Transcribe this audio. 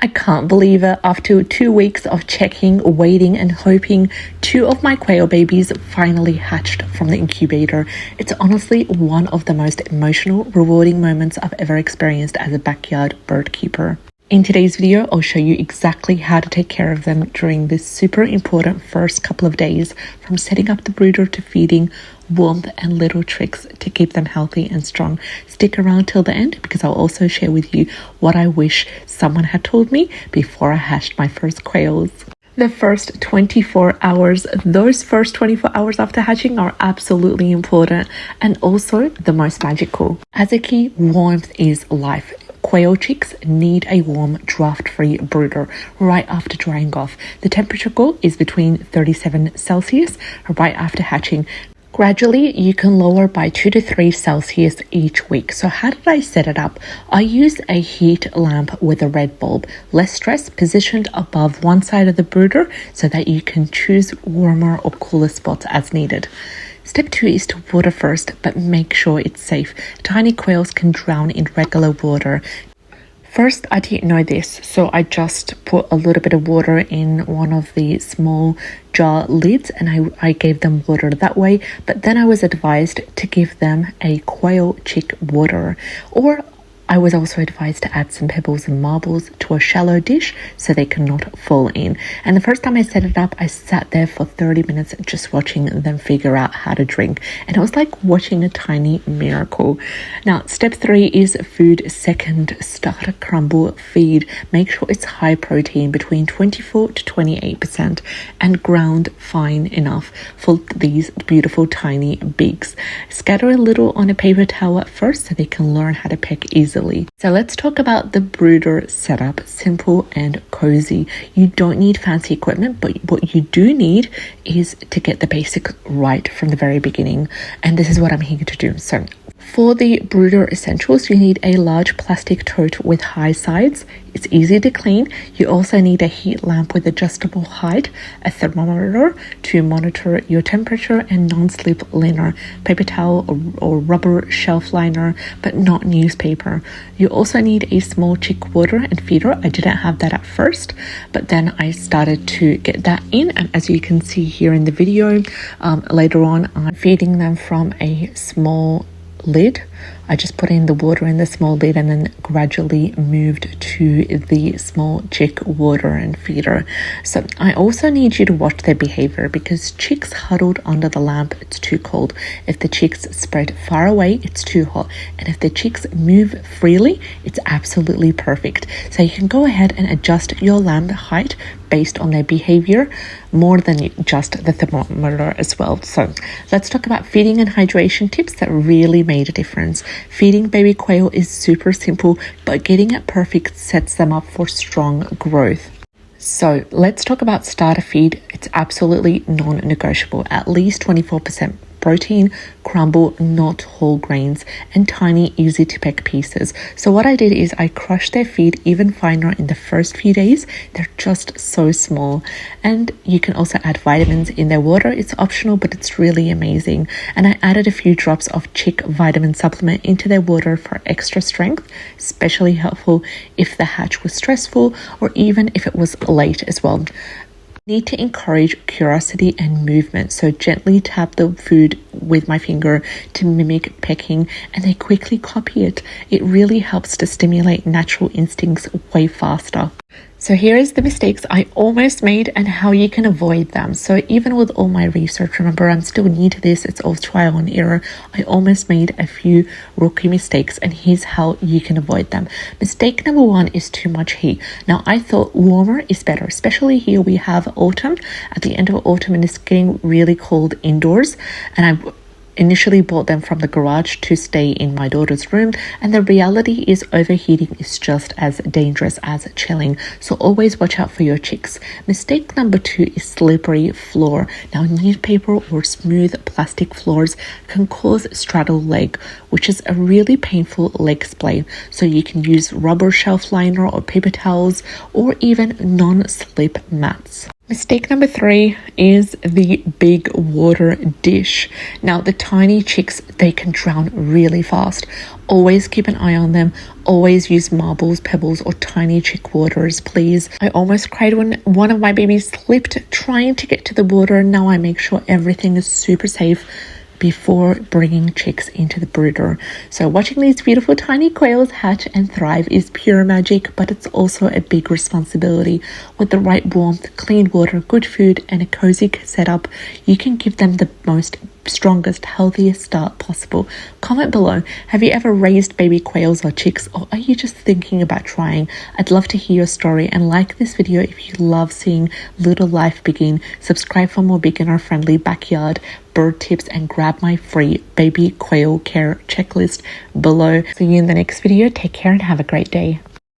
I can't believe it. After 2 weeks of checking, waiting and hoping, 2 of my quail babies finally hatched from the incubator. It's honestly one of the most emotional, rewarding moments I've ever experienced as a backyard bird keeper. In today's video, I'll show you exactly how to take care of them during this super important first couple of days, from setting up the brooder to feeding, warmth and little tricks to keep them healthy and strong. Stick around till the end because I'll also share with you what I wish someone had told me before I hatched my first quails. The first 24 hours, those first 24 hours after hatching are absolutely important and also the most magical. As a key, warmth is life. Quail chicks need a warm, draft-free brooder right after drying off. The temperature goal is between 37 Celsius right after hatching. Gradually, you can lower by 2 to 3 Celsius each week. So how did I set it up? I used a heat lamp with a red bulb, less stress, positioned above one side of the brooder so that you can choose warmer or cooler spots as needed. Step 2 is to water first, but make sure it's safe. Tiny quails can drown in regular water. First, I didn't know this, so I just put a little bit of water in one of the small jar lids and I gave them water that way. But then I was advised to give them a quail chick water, or I was also advised to add some pebbles and marbles to a shallow dish so they cannot fall in. And the first time I set it up, I sat there for 30 minutes just watching them figure out how to drink. And it was like watching a tiny miracle. Now, step 3 is food second. Start a crumble feed. Make sure it's high protein, between 24 to 28%, and ground fine enough for these beautiful tiny beaks. Scatter a little on a paper towel at first so they can learn how to peck easily. So let's talk about the brooder setup. Simple and cozy. You don't need fancy equipment, but what you do need is to get the basics right from the very beginning. And this is what I'm here to do. So for the brooder essentials, you need a large plastic tote with high sides. It's easy to clean. You also need a heat lamp with adjustable height, a thermometer to monitor your temperature, and non-slip liner, paper towel or rubber shelf liner, but not newspaper. You also need a small chick water and feeder. I didn't have that at first, but then I started to get that in. And as you can see here in the video, later on, I'm feeding them from a small lid. I just put in the water in the small lid and then gradually moved to the small chick water and feeder. So I also need you to watch their behavior, because chicks huddled under the lamp, it's too cold. If the chicks spread far away, it's too hot. And if the chicks move freely, it's absolutely perfect. So you can go ahead and adjust your lamp height based on their behavior, more than just the thermometer as well. So let's talk about feeding and hydration tips that really made a difference. Feeding baby quail is super simple, but getting it perfect sets them up for strong growth. So let's talk about starter feed. It's absolutely non-negotiable. At least 24% protein, crumble, not whole grains, and tiny, easy to peck pieces. So what I did is I crushed their feed even finer in the first few days. They're just so small. And you can also add vitamins in their water. It's optional, but it's really amazing. And I added a few drops of chick vitamin supplement into their water for extra strength, especially helpful if the hatch was stressful or even if it was late as well. Need to encourage curiosity and movement, so gently tap the food with my finger to mimic pecking, and they quickly copy it. It really helps to stimulate natural instincts way faster. So here is the mistakes I almost made and how you can avoid them. So even with all my research, remember, I'm still new to this, it's all trial and error. I almost made a few rookie mistakes, and here's how you can avoid them. Mistake number 1 is too much heat. Now, I thought warmer is better, especially here we have autumn. At the end of autumn, and it's getting really cold indoors, and I initially bought them from the garage to stay in my daughter's room, and the reality is overheating is just as dangerous as chilling, so always watch out for your chicks. Mistake number 2 is slippery floor. Now, newspaper or smooth plastic floors can cause straddle leg, which is a really painful leg splay, so you can use rubber shelf liner or paper towels or even non-slip mats. Mistake number 3 is the big water dish. Now, the tiny chicks, they can drown really fast. Always keep an eye on them. Always use marbles, pebbles, or tiny chick waters, please. I almost cried when one of my babies slipped trying to get to the water. Now I make sure everything is super safe before bringing chicks into the brooder. So watching these beautiful tiny quails hatch and thrive is pure magic, but it's also a big responsibility. With the right warmth, clean water, good food, and a cozy setup, you can give them the most strongest, healthiest start possible. Comment below, have you ever raised baby quails or chicks, or are you just thinking about trying? I'd love to hear your story, and like this video if you love seeing little life begin. Subscribe for more beginner friendly backyard bird tips and grab my free baby quail care checklist below. See you in the next video. Take care and have a great day.